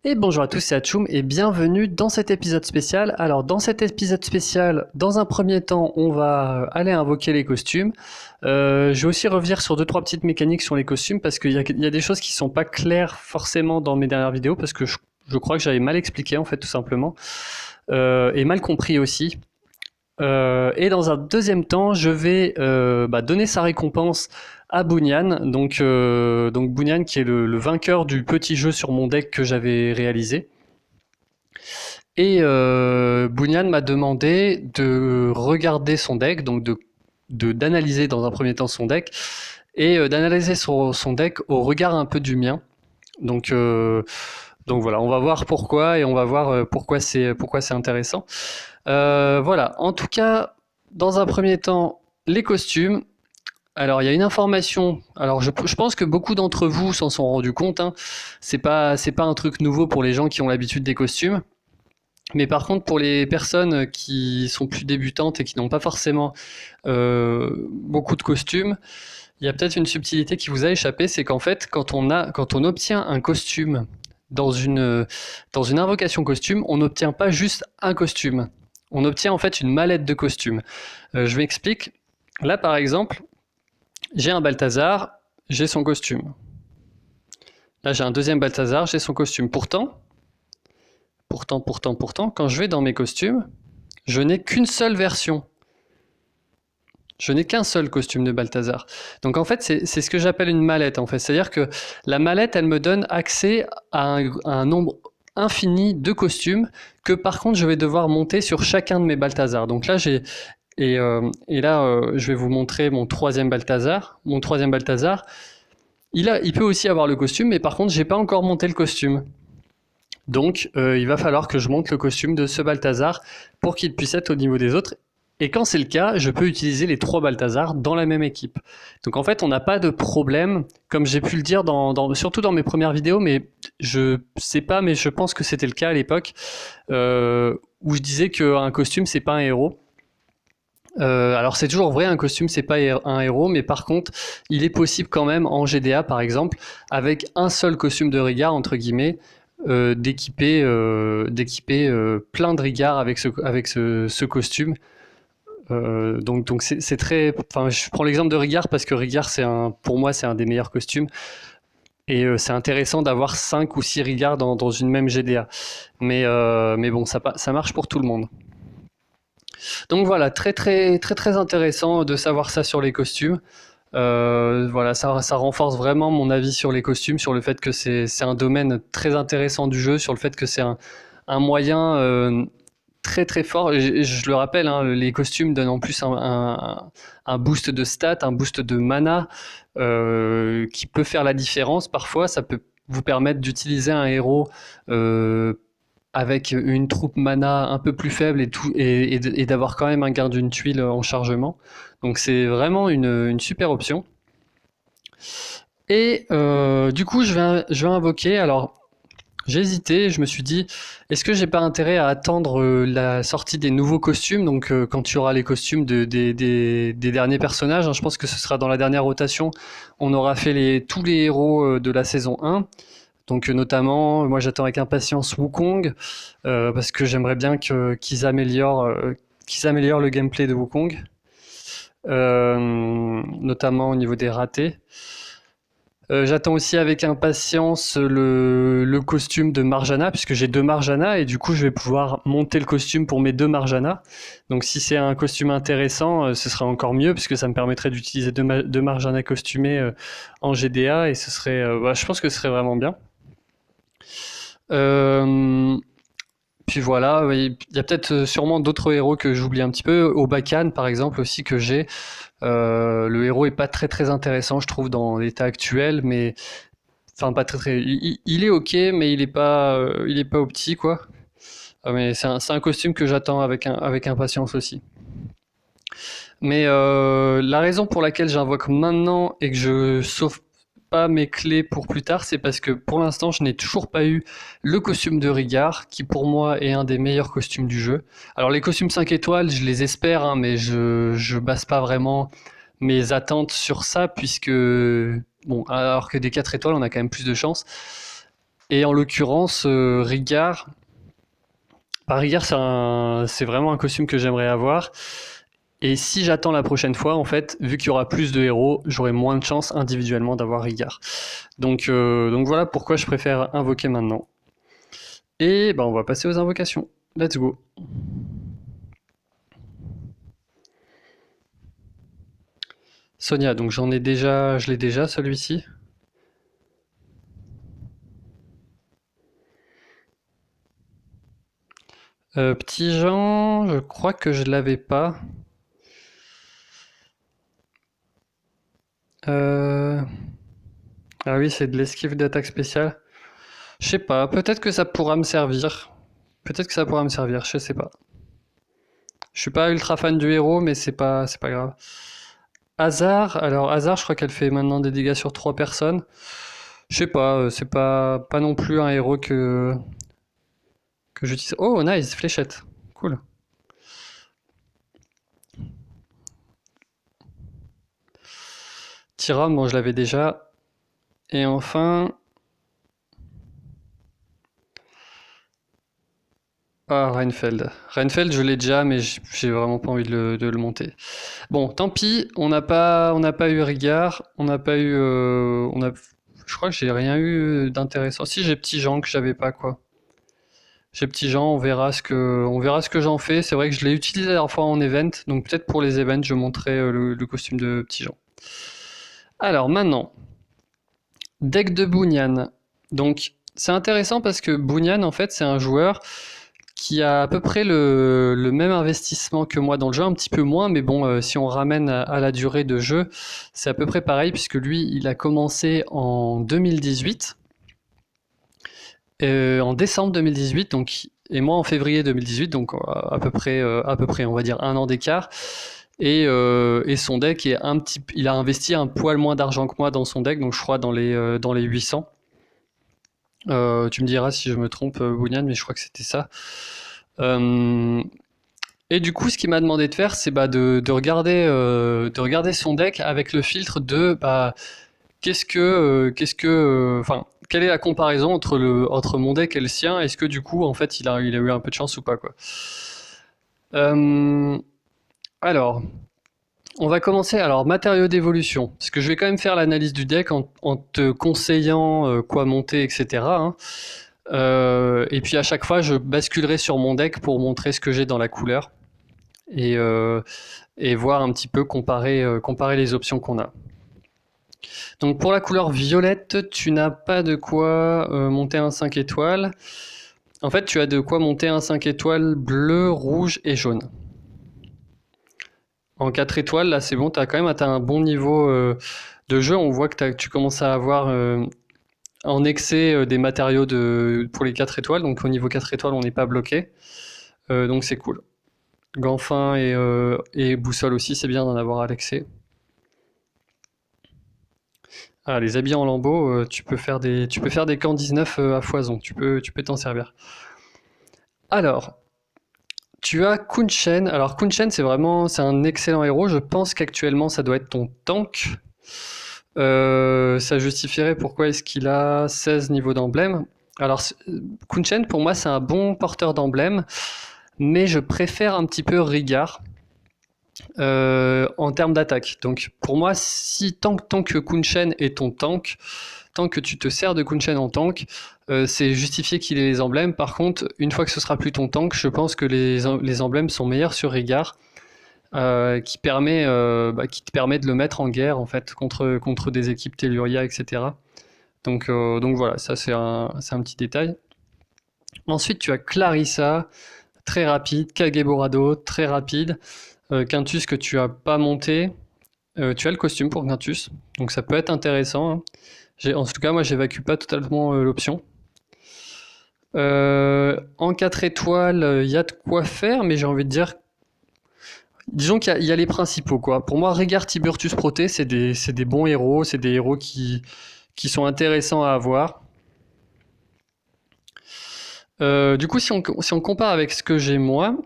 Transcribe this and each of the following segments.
Et bonjour à tous, c'est Atchoum et bienvenue dans cet épisode spécial. Alors dans cet épisode spécial, dans un premier temps, on va aller invoquer les costumes. Je vais aussi revenir sur deux trois petites mécaniques sur les costumes parce qu'il y a des choses qui sont pas claires forcément dans mes dernières vidéos parce que je crois que j'avais mal expliqué en fait tout simplement et mal compris aussi. Et dans un deuxième temps, je vais donner sa récompense à Bunyan. Donc Bunyan qui est le vainqueur du petit jeu sur mon deck que j'avais réalisé. Et Bunyan m'a demandé de regarder son deck, donc d'analyser dans un premier temps son deck, et d'analyser son deck au regard un peu du mien. Donc voilà, on va voir pourquoi et on va voir pourquoi c'est intéressant. Voilà, en tout cas, dans un premier temps, les costumes. Alors, il y a une information. Alors, je pense que beaucoup d'entre vous s'en sont rendus compte. Hein. C'est pas un truc nouveau pour les gens qui ont l'habitude des costumes. Mais par contre, pour les personnes qui sont plus débutantes et qui n'ont pas forcément beaucoup de costumes, il y a peut-être une subtilité qui vous a échappé, c'est qu'en fait, quand on obtient un costume dans une invocation costume, on n'obtient pas juste un costume. On obtient en fait une mallette de costumes. Je m'explique. Là, par exemple, j'ai un Balthazar, j'ai son costume. Là, j'ai un deuxième Balthazar, j'ai son costume. Pourtant, quand je vais dans mes costumes, je n'ai qu'une seule version. Je n'ai qu'un seul costume de Balthazar. Donc en fait, c'est ce que j'appelle une mallette. En fait, c'est-à-dire que la mallette, elle me donne accès à un nombre infini de costumes que par contre, je vais devoir monter sur chacun de mes Balthazars. Donc là, je vais vous montrer mon troisième Balthazar. Mon troisième Balthazar, il peut aussi avoir le costume, mais par contre, j'ai pas encore monté le costume. Donc, il va falloir que je monte le costume de ce Balthazar pour qu'il puisse être au niveau des autres. Et quand c'est le cas, je peux utiliser les trois Balthazars dans la même équipe. Donc en fait, on n'a pas de problème, comme j'ai pu le dire surtout dans mes premières vidéos, mais je sais pas, mais je pense que c'était le cas à l'époque, où je disais qu'un costume, c'est pas un héros. Alors c'est toujours vrai, un costume c'est pas un héros, mais par contre, il est possible quand même en GDA par exemple, avec un seul costume de Rigard entre guillemets, d'équiper plein de Rigard avec ce costume. Donc c'est très, enfin je prends l'exemple de Rigard parce que Rigard pour moi c'est un des meilleurs costumes et c'est intéressant d'avoir 5 ou 6 Rigard dans une même GDA. Mais bon ça marche pour tout le monde. Donc voilà, très intéressant de savoir ça sur les costumes. Voilà, ça renforce vraiment mon avis sur les costumes, sur le fait que c'est un domaine très intéressant du jeu, sur le fait que c'est un moyen très fort. Je le rappelle, hein, les costumes donnent en plus un boost de stats, un boost de mana qui peut faire la différence. Parfois, ça peut vous permettre d'utiliser un héros avec une troupe mana un peu plus faible et d'avoir quand même un garde d'une tuile en chargement. Donc c'est vraiment une super option. Et du coup, je vais invoquer. Alors, j'ai hésité. Je me suis dit, est-ce que j'ai pas intérêt à attendre la sortie des nouveaux costumes, donc quand il y aura les costumes des derniers personnages, hein, je pense que ce sera dans la dernière rotation. On aura fait tous les héros de la saison 1. Donc notamment, moi j'attends avec impatience Wukong parce que j'aimerais bien qu'ils améliorent le gameplay de Wukong, notamment au niveau des ratés. J'attends aussi avec impatience le costume de Marjana, puisque j'ai 2 Marjana, et du coup je vais pouvoir monter le costume pour mes 2 Marjana. Donc si c'est un costume intéressant, ce sera encore mieux, puisque ça me permettrait d'utiliser 2 Marjana costumés en GDA, et je pense que ce serait vraiment bien. Puis voilà, il y a peut-être sûrement d'autres héros que j'oublie un petit peu. Obakan, par exemple, aussi que j'ai. Le héros est pas très intéressant, je trouve, dans l'état actuel, mais enfin pas très. Il est ok, mais il est pas opti quoi. Mais c'est un costume que j'attends avec impatience aussi. Mais la raison pour laquelle j'invoque maintenant et que je sauve pas mes clés pour plus tard, c'est parce que pour l'instant, je n'ai toujours pas eu le costume de Rigard, qui pour moi est un des meilleurs costumes du jeu. Alors les costumes 5 étoiles, je les espère, hein, mais je base pas vraiment mes attentes sur ça, puisque, bon, alors que des 4 étoiles, on a quand même plus de chance. Et en l'occurrence, Rigard, bah, Rigard c'est vraiment un costume que j'aimerais avoir. Et si j'attends la prochaine fois, en fait, vu qu'il y aura plus de héros, j'aurai moins de chances individuellement d'avoir Rigard. Donc voilà pourquoi je préfère invoquer maintenant. Et bah, on va passer aux invocations. Let's go. Sonia, donc je l'ai déjà celui-ci. Petit Jean, je crois que je l'avais pas. Euh, Ah oui, c'est de l'esquive d'attaque spéciale. Je sais pas, peut-être que ça pourra me servir. Peut-être que ça pourra me servir, je sais pas. Je suis pas ultra fan du héros, mais c'est pas grave. Hasard, alors Hasard, je crois qu'elle fait maintenant des dégâts sur 3 personnes. Je sais pas, c'est pas non plus un héros que j'utilise. Oh, nice, fléchette. Cool. Tyram, bon, je l'avais déjà. Et enfin. Ah, Reinfeld. Reinfeld, je l'ai déjà, mais j'ai vraiment pas envie de le monter. Bon, tant pis, on n'a pas eu Rigard, on n'a pas eu. Je crois que j'ai rien eu d'intéressant. Si, j'ai Petit Jean que j'avais pas, quoi. J'ai Petit Jean, on verra ce que j'en fais. C'est vrai que je l'ai utilisé la dernière fois en event, donc peut-être pour les events, je montrerai le costume de Petit Jean. Alors maintenant, deck de Bunyan. Donc c'est intéressant parce que Bunyan, en fait, c'est un joueur qui a à peu près le même investissement que moi dans le jeu, un petit peu moins, mais bon, si on ramène à la durée de jeu, c'est à peu près pareil, puisque lui, il a commencé en 2018, en décembre 2018, donc, et moi en février 2018, donc à peu près, on va dire un an d'écart. Et son deck est il a investi un poil moins d'argent que moi dans son deck, donc je crois dans les 800. Tu me diras si je me trompe, Bunyan, mais je crois que c'était ça. Et du coup, ce qu'il m'a demandé de faire, c'est bah, de regarder son deck avec le filtre de bah, enfin, quelle est la comparaison entre mon deck et le sien? Est-ce que du coup, en fait, il a eu un peu de chance ou pas, quoi. Euh, alors, on va commencer. Alors, matériaux d'évolution, parce que je vais quand même faire l'analyse du deck en te conseillant quoi monter, etc., hein. Et puis à chaque fois, je basculerai sur mon deck pour montrer ce que j'ai dans la couleur. Et, euh, et voir un petit peu comparer les options qu'on a. Donc pour la couleur violette, tu n'as pas de quoi monter un 5 étoiles. En fait, tu as de quoi monter un 5 étoiles bleu, rouge et jaune. En 4 étoiles, là c'est bon, tu as quand même atteint un bon niveau de jeu. On voit que tu commences à avoir en excès des matériaux pour les 4 étoiles. Donc au niveau 4 étoiles, on n'est pas bloqué. Donc c'est cool. Gants fins et boussole aussi, c'est bien d'en avoir à l'excès. Ah, les habits en lambeaux, tu peux faire des camps 19 à foison. Tu peux t'en servir. Alors, tu as Kunshen. Alors, Kunshen, c'est un excellent héros. Je pense qu'actuellement, ça doit être ton tank. Ça justifierait pourquoi est-ce qu'il a 16 niveaux d'emblème. Alors, Kunshen, pour moi, c'est un bon porteur d'emblème, mais je préfère un petit peu Rigard en termes d'attaque. Donc, pour moi, si tant que Kunshen est ton tank, tant que tu te sers de Kunshen en tank, c'est justifié qu'il ait les emblèmes. Par contre, une fois que ce sera plus ton tank, je pense que les emblèmes sont meilleurs sur Rigard, qui te permet de le mettre en guerre en fait contre des équipes Telluria, etc. Donc voilà, ça c'est un petit détail. Ensuite, tu as Clarissa, très rapide, Kageborado, très rapide, Quintus que tu as pas monté. Tu as le costume pour Quintus, donc ça peut être intéressant, hein. En tout cas, moi, j'évacue pas totalement l'option. En 4 étoiles, il y a de quoi faire, mais j'ai envie de dire. Disons qu'il y a les principaux, quoi. Pour moi, Régard, Tiburtus, Proté, c'est des bons héros, c'est des héros qui sont intéressants à avoir. Du coup, si on compare avec ce que j'ai moi,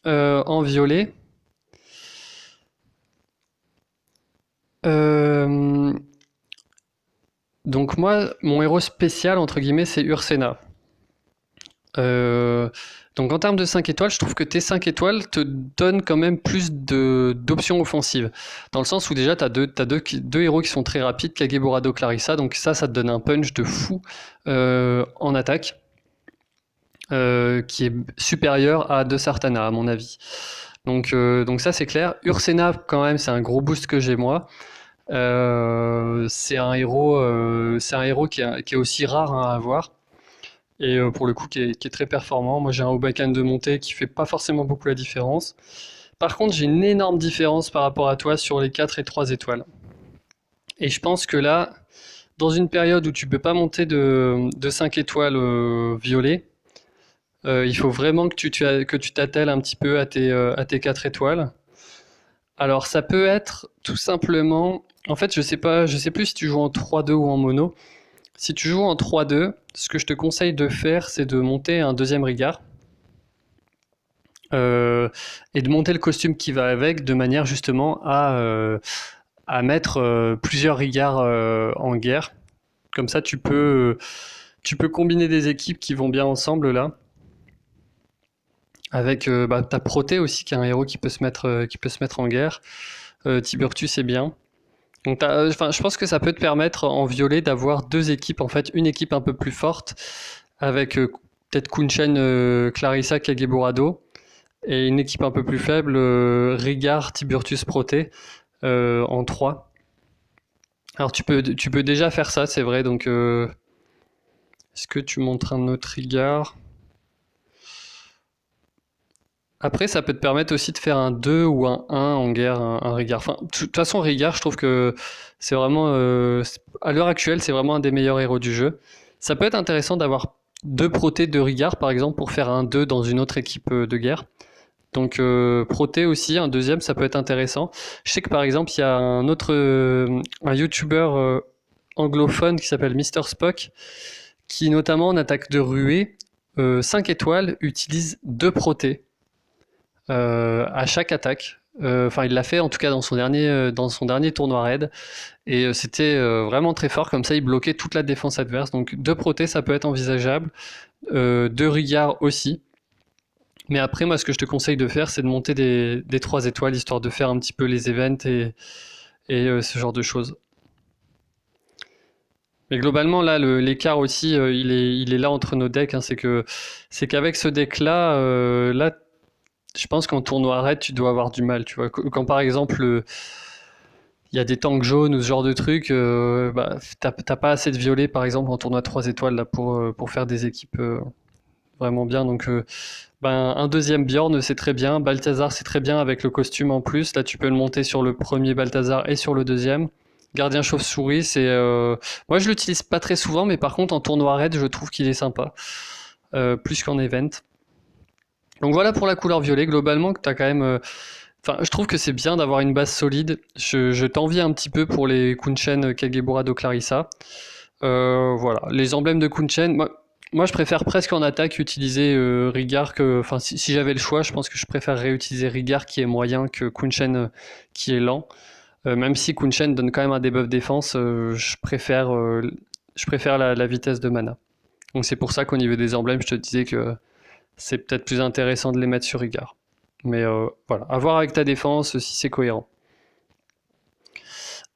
en violet, Donc moi, mon héros spécial, entre guillemets, c'est Ursena. Euh, donc en termes de 5 étoiles, je trouve que tes 5 étoiles te donnent quand même plus d'options offensives. Dans le sens où déjà, tu as deux héros qui sont très rapides, Kageborado, Clarissa, donc ça te donne un punch de fou en attaque, qui est supérieur à De Sartana, à mon avis. Donc ça, c'est clair. Ursena, quand même, c'est un gros boost que j'ai moi. C'est un héros qui est aussi rare à avoir. Et pour le coup, qui est très performant. Moi, j'ai un Obachan de montée qui fait pas forcément beaucoup la différence. Par contre, j'ai une énorme différence par rapport à toi sur les 4 et 3 étoiles. Et je pense que là, dans une période où tu peux pas monter de 5 étoiles violet, il faut vraiment que tu t'attelles un petit peu à tes 4 étoiles. Alors, ça peut être tout simplement. En fait, je sais plus si tu joues en 3-2 ou en mono. Si tu joues en 3-2, ce que je te conseille de faire, c'est de monter un deuxième Rigard. Et de monter le costume qui va avec, de manière justement à mettre plusieurs Rigards en guerre. Comme ça, tu peux combiner des équipes qui vont bien ensemble là. Avec ta Proté aussi, qui est un héros qui peut se mettre en guerre. Tiburtus est bien. Donc je pense que ça peut te permettre en violet d'avoir deux équipes, en fait, une équipe un peu plus forte, avec peut-être Kunshen, Clarissa, Kageborado, et une équipe un peu plus faible, Rigard, Tiburtus, Proté, en 3. Alors tu peux déjà faire ça, c'est vrai, donc est-ce que tu montres un autre Rigard? Après, ça peut te permettre aussi de faire un 2 ou un 1 en guerre, un Rigard. Enfin, de toute façon, Rigard, je trouve que c'est vraiment, à l'heure actuelle, c'est vraiment un des meilleurs héros du jeu. Ça peut être intéressant d'avoir deux protés de Rigard, par exemple, pour faire un 2 dans une autre équipe de guerre. Donc, proté aussi, un deuxième, ça peut être intéressant. Je sais que, par exemple, il y a un autre, un YouTuber anglophone qui s'appelle Mr. Spock, qui, notamment en attaque de ruée, 5 étoiles, utilise deux protés à chaque attaque. Enfin, il l'a fait en tout cas dans son dernier tournoi raid. Et c'était vraiment très fort. Comme ça, il bloquait toute la défense adverse. Donc, deux protés, ça peut être envisageable. Deux Rigard aussi. Mais après, moi, ce que je te conseille de faire, c'est de monter des 3 étoiles, histoire de faire un petit peu les events et ce genre de choses. Mais globalement, là, l'écart aussi, il est là entre nos decks. Hein. C'est qu'avec ce deck-là, là, je pense qu'en tournoi raid, tu dois avoir du mal. Tu vois, quand par exemple, il y a des tanks jaunes ou ce genre de truc, t'as pas assez de violet, par exemple, en tournoi 3 étoiles là, pour faire des équipes vraiment bien. Donc, un deuxième Bjorn, c'est très bien. Balthazar, c'est très bien avec le costume en plus. Là, tu peux le monter sur le premier Balthazar et sur le deuxième. Gardien chauve-souris, moi, je l'utilise pas très souvent, mais par contre, en tournoi raid, je trouve qu'il est sympa. Plus qu'en event. Donc voilà pour la couleur violet. Globalement, que t'as quand même. Je trouve que c'est bien d'avoir une base solide. Je t'envie un petit peu pour les Kunshen, Kageborado, Clarissa. Voilà. Les emblèmes de Kunshen, moi, je préfère presque en attaque utiliser Rigard que. Enfin, si j'avais le choix, je pense que je préférerais utiliser Rigard qui est moyen que Kunshen qui est lent. Même si Kunshen donne quand même un debuff défense, je préfère la vitesse de mana. Donc c'est pour ça qu'au niveau des emblèmes, je te disais que c'est peut-être plus intéressant de les mettre sur Rigard. Mais voilà, à voir avec ta défense si c'est cohérent.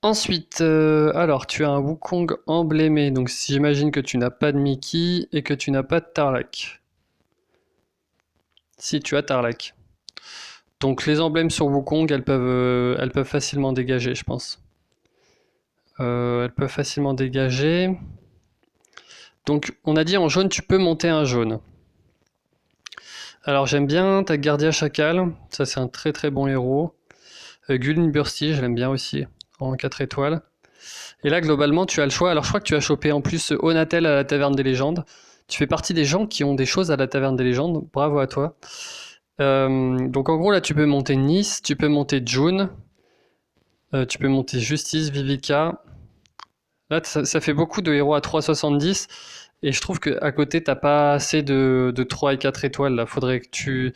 Ensuite, alors tu as un Wukong emblémé, donc j'imagine que tu n'as pas de Mickey et que tu n'as pas de Tarlac. Si tu as Tarlac. Donc les emblèmes sur Wukong, elles peuvent facilement dégager, je pense. Elles peuvent facilement dégager. Donc on a dit en jaune, tu peux monter un jaune. Alors j'aime bien ta Gardia Chacal, ça c'est un très très bon héros. Gulin Bursty, je l'aime bien aussi, en 4 étoiles. Et là globalement tu as le choix, alors je crois que tu as chopé en plus Onatel à la Taverne des Légendes. Tu fais partie des gens qui ont des choses à la Taverne des Légendes, bravo à toi. Donc en gros là tu peux monter Nice, tu peux monter June, tu peux monter Justice, Vivica. Là ça fait beaucoup de héros à 3,70. Et je trouve qu'à côté, t'as pas assez de 3 et 4 étoiles. Là. Faudrait que tu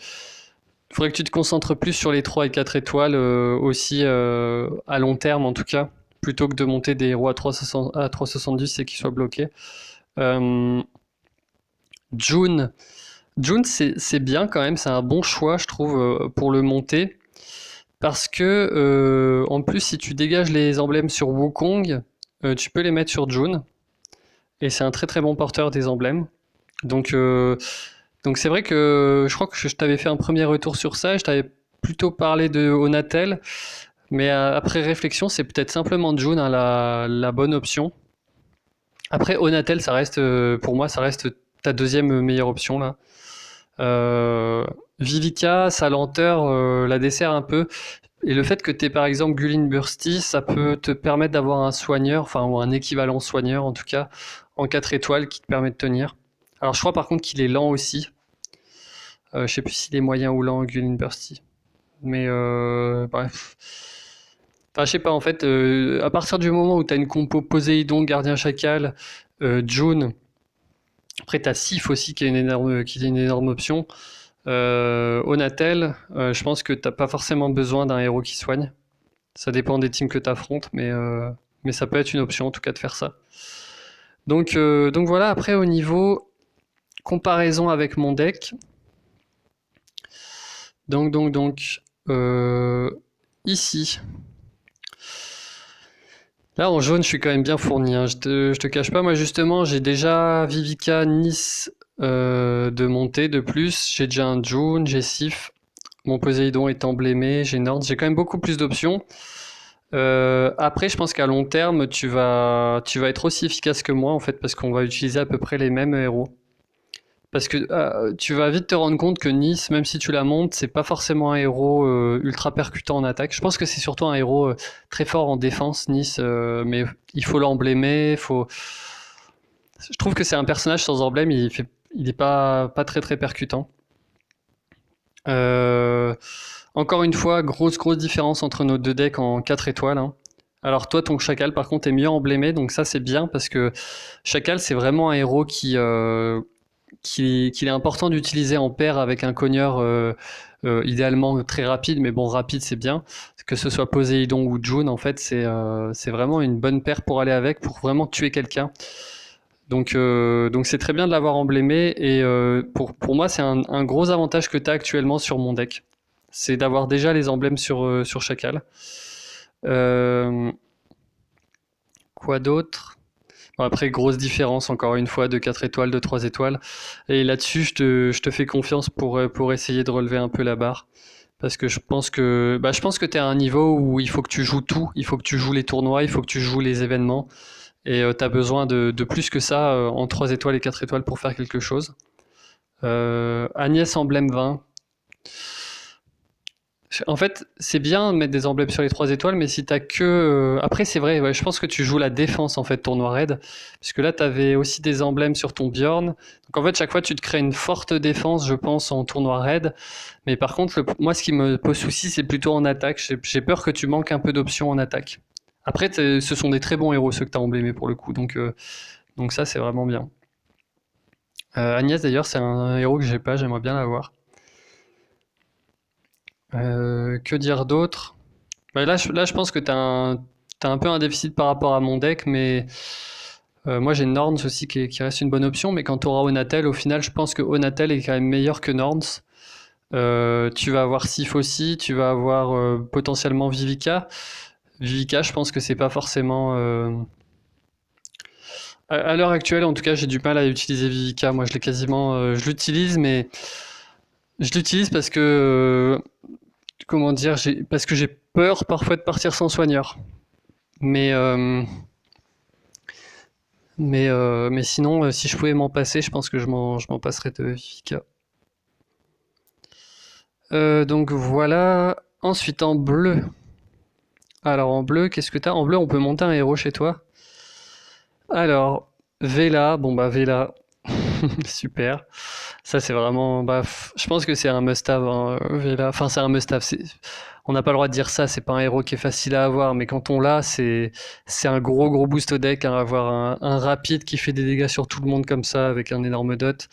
te concentres plus sur les 3 et 4 étoiles aussi à long terme en tout cas. plutôt que de monter des héros à 370 et qu'ils soient bloqués. Euh, June, June c'est bien quand même, c'est un bon choix, je trouve, pour le monter. Parce que, en plus, si tu dégages les emblèmes sur Wukong, tu peux les mettre sur June. Et c'est un très très bon porteur des emblèmes. Donc, donc c'est vrai que je crois que je t'avais fait un premier retour sur ça. Je t'avais plutôt parlé de Onatel. Mais après réflexion, c'est peut-être simplement June, hein, la bonne option. Après, Onatel, ça reste, pour moi, ça reste ta deuxième meilleure option là. Euh, Vivica, sa lenteur la dessert un peu. Et le fait que tu aies par exemple Gulin Bursty, ça peut te permettre d'avoir un soigneur, enfin ou un équivalent soigneur en tout cas, en 4 étoiles qui te permet de tenir. Alors je crois par contre qu'il est lent aussi. Je sais plus s'il est moyen ou lent Gulin Bursty. Mais bref. Enfin je sais pas en fait, à partir du moment où tu as une compo Poséidon, Gardien Chacal, June, après tu as Sif aussi qui est une énorme option. Onatel, je pense que t'as pas forcément besoin d'un héros qui soigne. Ça dépend des teams que tu affrontes, mais ça peut être une option en tout cas de faire ça. Donc voilà, après au niveau comparaison avec mon deck. Donc ici. Là en jaune je suis quand même bien fourni, hein. Je te cache pas, moi justement j'ai déjà Vivica, Nice de montée de plus. J'ai déjà un June, j'ai Sif. Mon Poséidon est emblémé, j'ai Nord, j'ai quand même beaucoup plus d'options. Après, je pense qu'à long terme, tu vas être aussi efficace que moi en fait, parce qu'on va utiliser à peu près les mêmes héros. Parce que tu vas vite te rendre compte que Nice, même si tu la montes, c'est pas forcément un héros ultra percutant en attaque. Je pense que c'est surtout un héros très fort en défense, Nice, mais il faut l'emblémer. Je trouve que c'est un personnage sans emblème, il est pas très très percutant. Euh, Encore une fois, grosse différence entre nos deux decks en 4 étoiles, hein. Alors toi, ton Chacal, par contre, est mieux emblémé, donc ça c'est bien parce que Chacal, c'est vraiment un héros qu'il est important d'utiliser en paire avec un cogneur idéalement très rapide, mais bon, rapide c'est bien. Que ce soit Poséidon ou June, en fait, c'est vraiment une bonne paire pour aller avec, pour vraiment tuer quelqu'un. Donc c'est très bien de l'avoir emblémé et pour moi c'est un gros avantage que tu as actuellement sur mon deck. C'est d'avoir déjà les emblèmes sur Chacal. Euh, Quoi d'autre? Bon, après, grosse différence encore une fois de 4 étoiles, de 3 étoiles. Et là-dessus, je te fais confiance pour essayer de relever un peu la barre. Parce que je pense que tu es à un niveau où il faut que tu joues tout. Il faut que tu joues les tournois, il faut que tu joues les événements. Et tu as besoin de plus que ça en 3 étoiles et 4 étoiles pour faire quelque chose. Agnès emblème 20. En fait, c'est bien de mettre des emblèmes sur les 3 étoiles, mais si t'as que. Après, c'est vrai, ouais, je pense que tu joues la défense en fait, tournoi raid. Puisque là, t'avais aussi des emblèmes sur ton Bjorn. Donc en fait, chaque fois, tu te crées une forte défense, je pense, en tournoi raid. Mais par contre, moi, ce qui me pose souci, c'est plutôt en attaque. J'ai peur que tu manques un peu d'options en attaque. Après, ce sont des très bons héros, ceux que t'as emblémés pour le coup. Donc ça, c'est vraiment bien. Agnès, d'ailleurs, c'est un héros que j'ai pas, j'aimerais bien l'avoir. Que dire d'autre? Bah, là, je pense que t'as un peu un déficit par rapport à mon deck, mais moi j'ai Norns aussi qui reste une bonne option, mais quand tu auras Onatel, au final, je pense que Onatel est quand même meilleur que Norns. Tu vas avoir Sif aussi, tu vas avoir potentiellement Vivica. Vivica, je pense que c'est pas forcément. À l'heure actuelle, en tout cas, j'ai du mal à utiliser Vivica. Moi, je l'ai quasiment. Je l'utilise, mais je l'utilise parce que. Comment dire? Parce que j'ai peur parfois de partir sans soigneur. Mais, mais sinon, si je pouvais m'en passer, je pense que je m'en passerais de Vivica. Donc voilà. Ensuite, en bleu. Alors, en bleu, qu'est-ce que t'as? En bleu, on peut monter un héros chez toi. Alors, Vela. Bon, bah, Vela. Super. Ça, c'est vraiment. Bah, je pense que c'est un must-have, hein, Vela. Enfin, c'est un must-have. On n'a pas le droit de dire ça. C'est pas un héros qui est facile à avoir. Mais quand on l'a, c'est un gros boost au deck, hein, avoir un rapide qui fait des dégâts sur tout le monde comme ça, avec un énorme dot.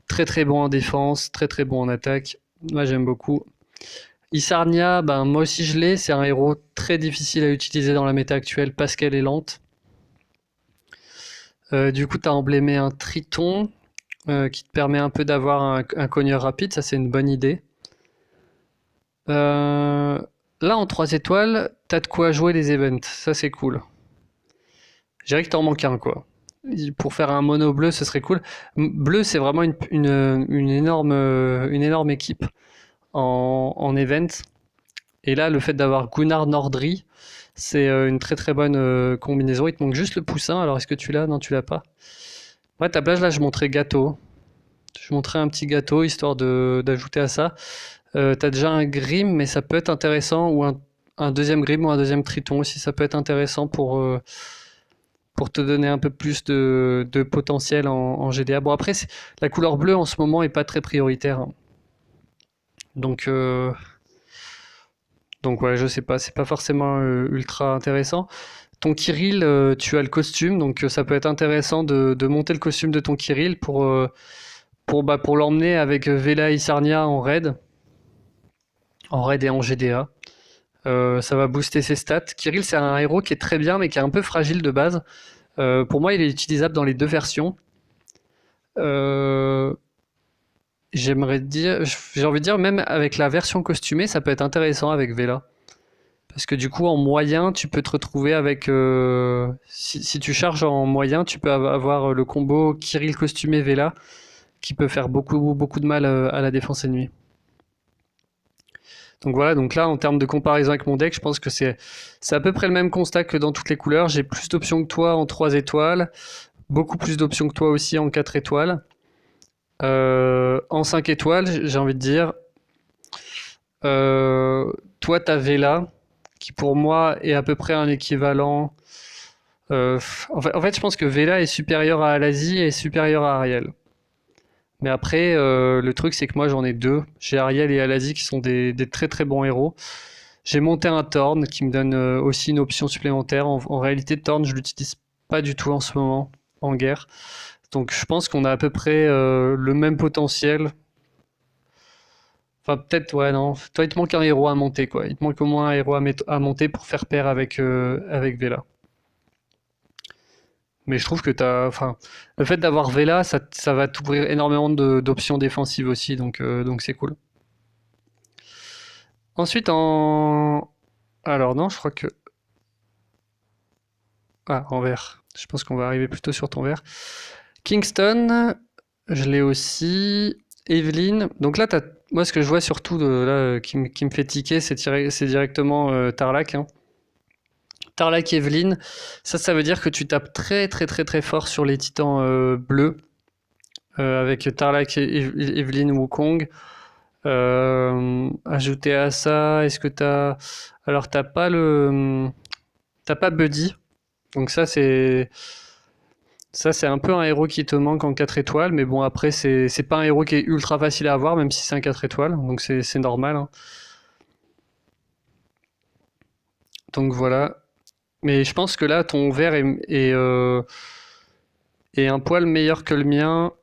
Très très bon en défense, très très bon en attaque. Moi, j'aime beaucoup. Isarnia, ben moi aussi je l'ai, c'est un héros très difficile à utiliser dans la méta actuelle parce qu'elle est lente. Du coup, tu as emblémé un Triton qui te permet un peu d'avoir un cogneur rapide, ça c'est une bonne idée. Là, en 3 étoiles, t'as de quoi jouer les events, ça c'est cool. Je dirais que t'en manques un, quoi. Pour faire un mono bleu, ce serait cool. Bleu, c'est vraiment une énorme équipe en event. Et là, le fait d'avoir Gunnar Nordri, c'est une très très bonne combinaison. Il te manque juste le poussin. Alors, est-ce que tu l'as? Non, tu l'as pas. Ouais, ta plage, là, je montrais gâteau. Je montrais un petit gâteau, histoire d'ajouter à ça. T'as déjà un Grim, mais ça peut être intéressant. Ou un deuxième Grim ou un deuxième Triton aussi. Ça peut être intéressant pour te donner un peu plus de potentiel en GDA. Bon, après, la couleur bleue en ce moment est pas très prioritaire, hein. Donc, donc ouais, je sais pas, c'est pas forcément ultra intéressant. Ton Kirill, tu as le costume, donc ça peut être intéressant de monter le costume de ton Kirill pour l'emmener avec Vela Isarnia en raid et en GDA. Ça va booster ses stats. Kirill, c'est un héros qui est très bien, mais qui est un peu fragile de base. Pour moi, il est utilisable dans les deux versions. Euh, j'ai envie de dire, même avec la version costumée, ça peut être intéressant avec Vela. Parce que du coup, en moyen, tu peux te retrouver avec. Si tu charges en moyen, tu peux avoir le combo Kirill costumé Vela qui peut faire beaucoup de mal à la défense ennemie. Donc voilà, donc là, en termes de comparaison avec mon deck, je pense que c'est à peu près le même constat que dans toutes les couleurs. J'ai plus d'options que toi en 3 étoiles, beaucoup plus d'options que toi aussi en 4 étoiles. En 5 étoiles, j'ai envie de dire, toi, t'as Vela, qui pour moi est à peu près un équivalent. En fait, je pense que Vela est supérieur à Alazi et supérieur à Ariel. Mais après, le truc, c'est que moi, j'en ai deux. J'ai Ariel et Alazi qui sont des très très bons héros. J'ai monté un Thorn qui me donne aussi une option supplémentaire. En réalité, Thorn, je l'utilise pas du tout en ce moment en guerre. Donc je pense qu'on a à peu près le même potentiel. Enfin, peut-être, ouais, non. Toi, il te manque un héros à monter, quoi. Il te manque au moins un héros à monter pour faire pair avec Vela. Mais je trouve que enfin, le fait d'avoir Vela, ça va t'ouvrir énormément d'options défensives aussi, donc c'est cool. Ensuite, alors non, je crois que... Ah, en vert. Je pense qu'on va arriver plutôt sur ton vert. Kingston, je l'ai aussi. Evelyn. Donc là, moi, ce que je vois surtout qui me fait tiquer, c'est directement Tarlac, hein. Tarlac Evelyn, ça veut dire que tu tapes très très très très fort sur les titans bleus avec Tarlac, Evelyn, Wukong. Ajouter à ça, est-ce que t'as... Alors t'as pas Buddy, donc ça c'est un peu un héros qui te manque en 4 étoiles, mais bon après c'est pas un héros qui est ultra facile à avoir, même si c'est un 4 étoiles, donc c'est normal, hein. Donc voilà. Mais je pense que là, ton vert est un poil meilleur que le mien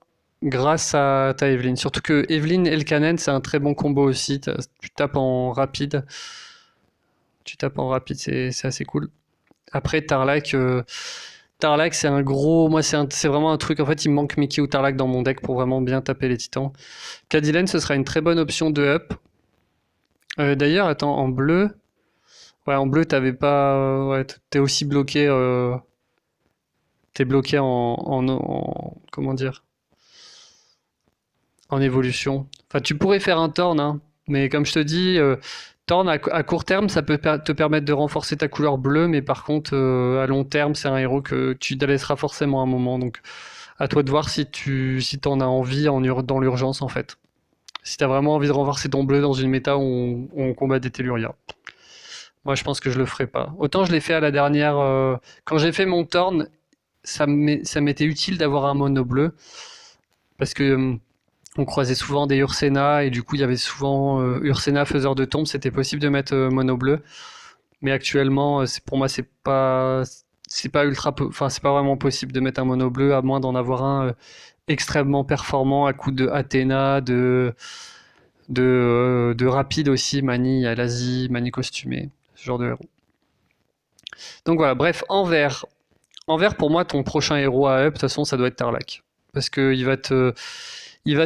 grâce à ta Evelyn. Surtout que Evelyn et Elkanen, c'est un très bon combo aussi. Tu tapes en rapide. Tu tapes en rapide, c'est assez cool. Après, Tarlac, c'est un gros. Moi, c'est vraiment un truc. En fait, il me manque Mickey ou Tarlac dans mon deck pour vraiment bien taper les titans. Cadillac, ce sera une très bonne option de up. D'ailleurs, attends, en bleu. Ouais, en bleu, t'avais pas. Ouais, t'es aussi bloqué. T'es bloqué comment dire? En évolution. Enfin, tu pourrais faire un Torn, hein, mais comme je te dis, Torn à court terme, ça peut te permettre de renforcer ta couleur bleue, mais par contre, à long terme, c'est un héros que tu délaisseras forcément à un moment. Donc, à toi de voir si t'en as envie dans l'urgence, en fait. Si t'as vraiment envie de renforcer ton bleu dans une méta où on combat des Telluria. Moi, je pense que je le ferai pas. Autant je l'ai fait à la dernière. Quand j'ai fait mon Torn, ça m'était utile d'avoir un mono bleu. Parce que on croisait souvent des Ursena et du coup il y avait souvent Ursena faiseur de tombe, c'était possible de mettre mono bleu. Mais actuellement, pour moi c'est pas enfin c'est pas vraiment possible de mettre un mono bleu à moins d'en avoir un extrêmement performant à coup de Athéna, de rapide aussi, Mani, il y a l'Asie, Mani costumé, ce genre de héros. Donc voilà, bref, en vert. En vert, pour moi, ton prochain héros à up, de toute façon, ça doit être Tarlac. Parce qu'il il va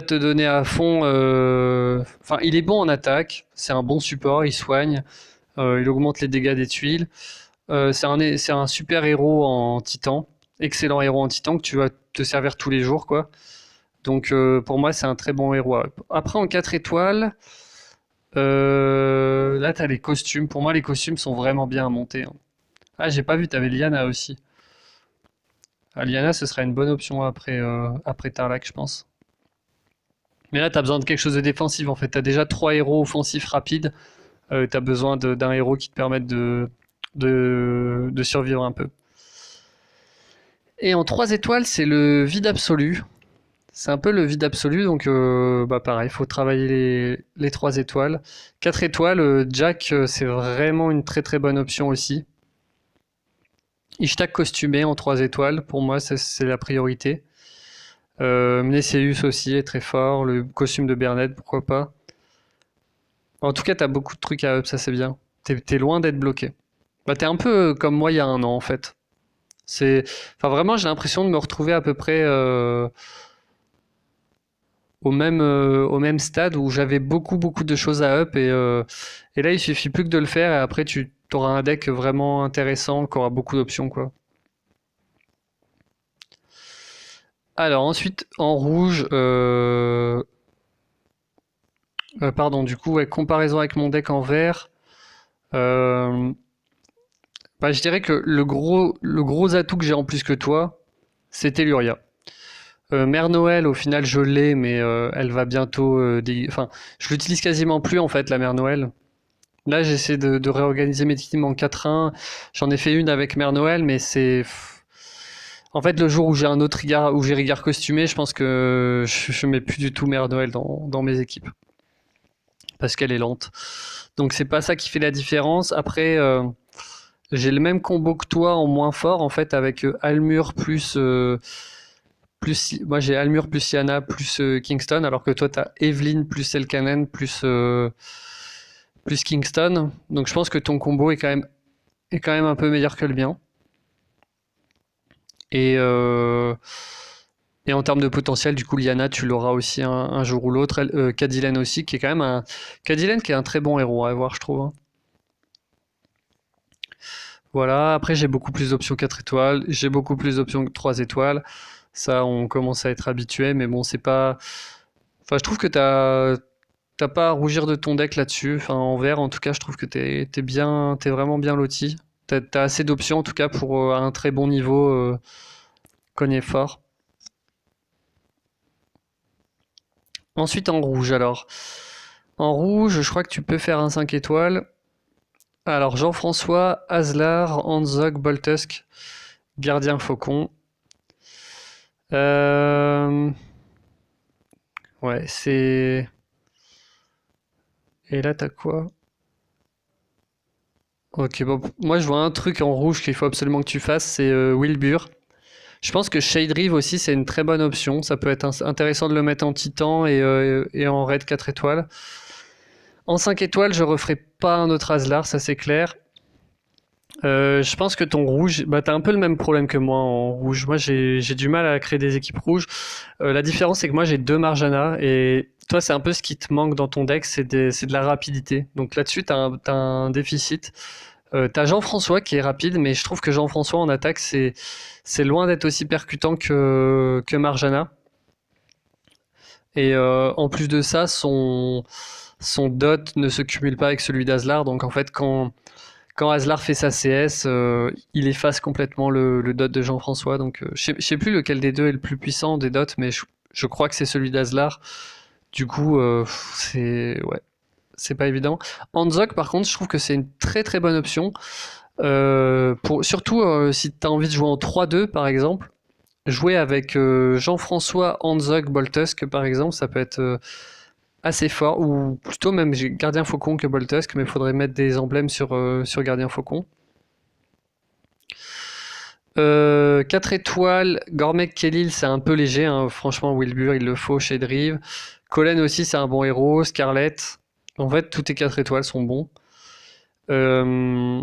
te donner à fond. Enfin, il est bon en attaque, c'est un bon support, il soigne, il augmente les dégâts des tuiles. C'est un super héros en titan, excellent héros en titan que tu vas te servir tous les jours, quoi. Donc pour moi, c'est un très bon héros à up. Après, en 4 étoiles, là, t'as les costumes. Pour moi, les costumes sont vraiment bien à monter, hein. Ah, j'ai pas vu, t'avais Liana aussi. Ah, Liana, ce serait une bonne option après Tarlac, je pense. Mais là, t'as besoin de quelque chose de défensif, en fait. T'as déjà 3 héros offensifs rapides. T'as besoin d'un héros qui te permette de survivre un peu. Et en 3 étoiles, c'est le vide absolu. C'est un peu le vide absolu, donc bah pareil, il faut travailler les 3 étoiles. 4 étoiles, Jack, c'est vraiment une très très bonne option aussi. Ishtak costumé en 3 étoiles, pour moi, c'est la priorité. Mnesseus aussi est très fort, le costume de Bernard, pourquoi pas. En tout cas, t'as beaucoup de trucs à up, ça c'est bien. T'es loin d'être bloqué. Bah, t'es un peu comme moi il y a un an en fait. C'est, enfin vraiment, j'ai l'impression de me retrouver à peu près au même stade où j'avais beaucoup de choses à up et là il suffit plus que de le faire et après tu auras un deck vraiment intéressant qui aura beaucoup d'options quoi. Alors ensuite en rouge, pardon du coup ouais, comparaison avec mon deck en vert, euh, bah, je dirais que le gros atout que j'ai en plus que toi, c'est Telluria. Mère Noël, au final, je l'ai, mais elle va bientôt. Enfin, je l'utilise quasiment plus en fait, la Mère Noël. Là, j'essaie de réorganiser mes teams en 4-1. J'en ai fait une avec Mère Noël, mais c'est. En fait, le jour où j'ai un autre Rigard, où j'ai Rigard costumé, je pense que je mets plus du tout Mère Noël dans mes équipes. Parce qu'elle est lente. Donc, c'est pas ça qui fait la différence. Après, j'ai le même combo que toi en moins fort, en fait, avec Almur plus, moi j'ai Almur plus Yana plus Kingston, alors que toi t'as Evelyn plus Elkanen plus Kingston. Donc je pense que ton combo est quand même un peu meilleur que le mien. Et, euh, et en termes de potentiel, du coup, Liana, tu l'auras aussi un jour ou l'autre. Cadillac aussi, qui est quand même un. Cadillac qui est un très bon héros à voir, je trouve, hein. Voilà, après j'ai beaucoup plus d'options 4 étoiles, j'ai beaucoup plus d'options 3 étoiles. Ça, on commence à être habitué, mais bon, c'est pas. Enfin, je trouve que t'as pas à rougir de ton deck là-dessus. Enfin, en vert, en tout cas, je trouve que t'es vraiment bien loti. T'as assez d'options, en tout cas, pour à un très bon niveau cogner fort. Ensuite, en rouge, alors. En rouge, je crois que tu peux faire un 5 étoiles. Alors, Jean-François, Aslar, Anzog, Boltusk, Gardien Faucon. Euh... Ouais, c'est. Et là, t'as quoi? Ok, bon, moi je vois un truc en rouge qu'il faut absolument que tu fasses, c'est Wilbur. Je pense que Shade Reave aussi c'est une très bonne option. Ça peut être intéressant de le mettre en titan et en raid 4 étoiles. En 5 étoiles, je referai pas un autre Aslar, ça c'est clair. Je pense que ton rouge, bah t'as un peu le même problème que moi en rouge. Moi j'ai du mal à créer des équipes rouges. La différence c'est que moi j'ai 2 Marjana et toi c'est un peu ce qui te manque dans ton deck, c'est de la rapidité. Donc là-dessus t'as un déficit. T'as Jean-François qui est rapide, mais je trouve que Jean-François en attaque c'est loin d'être aussi percutant que Marjana. Et en plus de ça, son dot ne se cumule pas avec celui d'Aslar. Donc en fait, quand Aslar fait sa CS, il efface complètement le dot de Jean-François. Donc je sais plus lequel des deux est le plus puissant des dots, mais je crois que c'est celui d'Aslar. Du coup, ouais, c'est pas évident. Anzok, par contre, je trouve que c'est une très très bonne option. Surtout si tu as envie de jouer en 3-2, par exemple. Jouer avec Jean-François, Anzog, Boltusk, par exemple, ça peut être assez fort. Ou plutôt même Gardien Faucon que Boltusk, mais il faudrait mettre des emblèmes sur Gardien Faucon. 4 étoiles, Gormek Kellil, c'est un peu léger, hein. Franchement, Wilbur, il le faut chez Drive. Colin aussi, c'est un bon héros. Scarlett. En fait, tous tes 4 étoiles sont bons. Euh,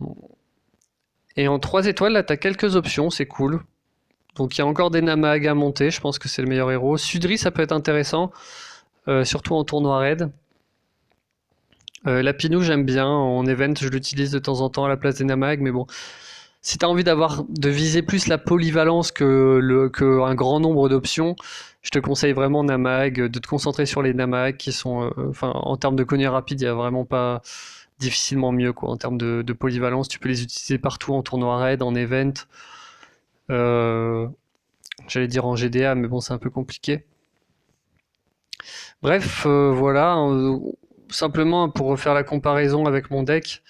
Et en 3 étoiles, là, t'as quelques options, c'est cool. Donc il y a encore des Namag à monter, je pense que c'est le meilleur héros. Sudri, ça peut être intéressant, surtout en tournoi raid. Lapinou, j'aime bien. En event, je l'utilise de temps en temps à la place des Namag, mais bon. Si t'as envie de viser plus la polyvalence que un grand nombre d'options, je te conseille vraiment Namag, de te concentrer sur les Namag qui sont, enfin, en termes de cogner rapide, il y a vraiment pas difficilement mieux, quoi. En termes de polyvalence, tu peux les utiliser partout en tournoi raid, en event. J'allais dire en GDA, mais bon, c'est un peu compliqué. Bref, voilà. Simplement pour refaire la comparaison avec mon deck.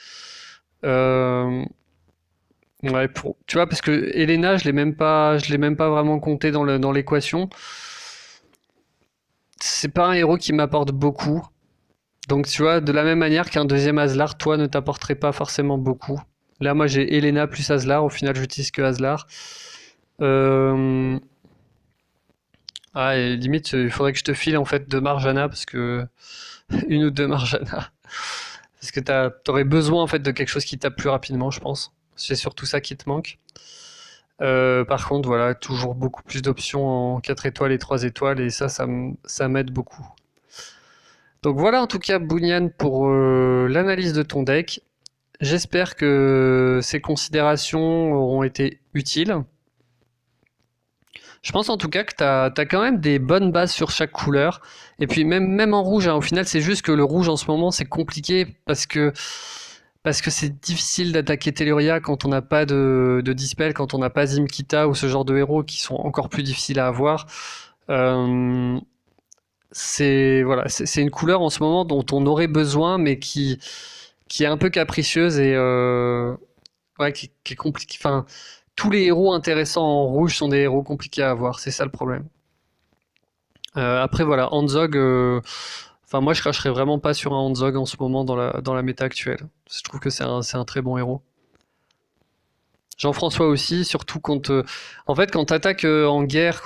Ouais, tu vois, parce que Elena, je l'ai même pas vraiment compté dans l'équation. C'est pas un héros qui m'apporte beaucoup. Donc, tu vois, de la même manière qu'un deuxième Aslar, toi, ne t'apporterait pas forcément beaucoup. Là, moi, j'ai Elena plus Aslar. Au final, j'utilise que Aslar. Euh... Ah, et limite, il faudrait que je te file en fait 2 Marjana parce que une ou 2 Marjana. Parce que t'aurais besoin en fait de quelque chose qui tape plus rapidement, je pense. C'est surtout ça qui te manque. Par contre, voilà, toujours beaucoup plus d'options en 4 étoiles et 3 étoiles, et ça m'aide beaucoup. Donc voilà en tout cas, Bounian, pour l'analyse de ton deck. J'espère que ces considérations auront été utiles. Je pense en tout cas que t'as quand même des bonnes bases sur chaque couleur. Et puis même en rouge, hein, au final, c'est juste que le rouge en ce moment, c'est compliqué parce que c'est difficile d'attaquer Telluria quand on n'a pas de dispel, quand on n'a pas Zimkita ou ce genre de héros qui sont encore plus difficiles à avoir. Euh, voilà, c'est une couleur en ce moment dont on aurait besoin, mais qui est un peu capricieuse et ouais, qui est compliquée. Enfin, tous les héros intéressants en rouge sont des héros compliqués à avoir, c'est ça le problème. Après voilà, Hanzog, enfin moi je cracherais vraiment pas sur un Hanzog en ce moment dans la méta actuelle. Je trouve que c'est un très bon héros. Jean-François aussi, surtout quand en fait quand t'attaques en guerre,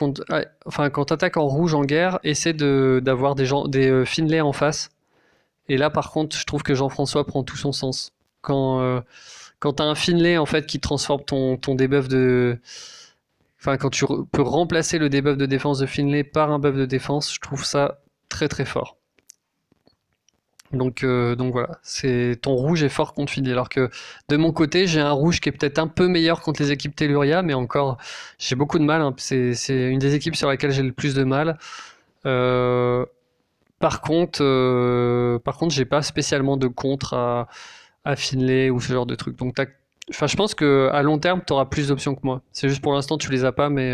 enfin quand t'attaques en rouge en guerre, essaie d'avoir des Finlay en face. Et là par contre, je trouve que Jean-François prend tout son sens. Quand t'as un Finlay en fait qui transforme ton debuff de, enfin quand peux remplacer le debuff de défense de Finlay par un buff de défense, je trouve ça très très fort. Donc voilà, c'est ton rouge est fort contre Finlay. Alors que de mon côté, j'ai un rouge qui est peut-être un peu meilleur contre les équipes Telluria, mais encore, j'ai beaucoup de mal, hein. C'est une des équipes sur laquelle j'ai le plus de mal. Euh, par contre, j'ai pas spécialement de contre à Finlay ou ce genre de truc. Donc enfin, je pense que à long terme, tu auras plus d'options que moi. C'est juste pour l'instant, tu les as pas, mais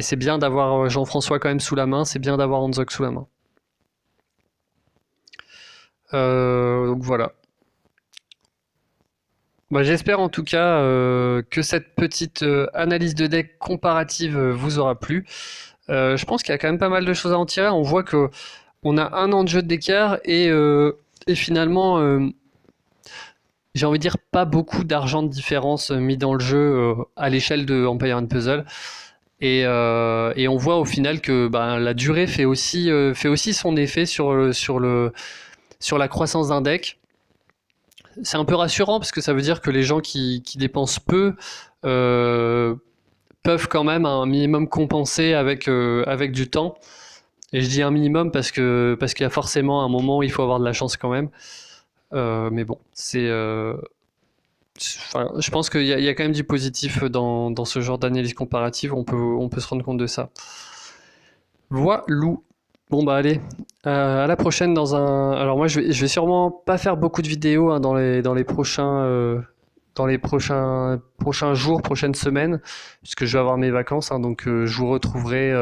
c'est bien d'avoir Jean-François quand même sous la main. C'est bien d'avoir Hanzog sous la main. Donc voilà. Bah, j'espère en tout cas que cette petite analyse de deck comparative vous aura plu. Je pense qu'il y a quand même pas mal de choses à en tirer. On voit que on a un an de jeu d'écart et finalement, j'ai envie de dire pas beaucoup d'argent de différence mis dans le jeu à l'échelle de Empire and Puzzle. Et on voit au final que bah, la durée fait aussi son effet sur la croissance d'un deck. C'est un peu rassurant parce que ça veut dire que les gens qui dépensent peu peuvent quand même un minimum compenser avec du temps. Et je dis un minimum parce qu'il y a forcément un moment où il faut avoir de la chance quand même. Mais bon, enfin, je pense qu'il y a quand même du positif dans ce genre d'analyse comparative. On peut se rendre compte de ça. Voilà. Bon bah allez, à la prochaine dans un. Alors moi je vais sûrement pas faire beaucoup de vidéos hein, dans les prochains jours, prochaines semaines, puisque je vais avoir mes vacances. Hein, donc je vous retrouverai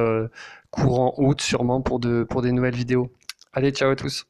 courant août sûrement pour des nouvelles vidéos. Allez, ciao à tous.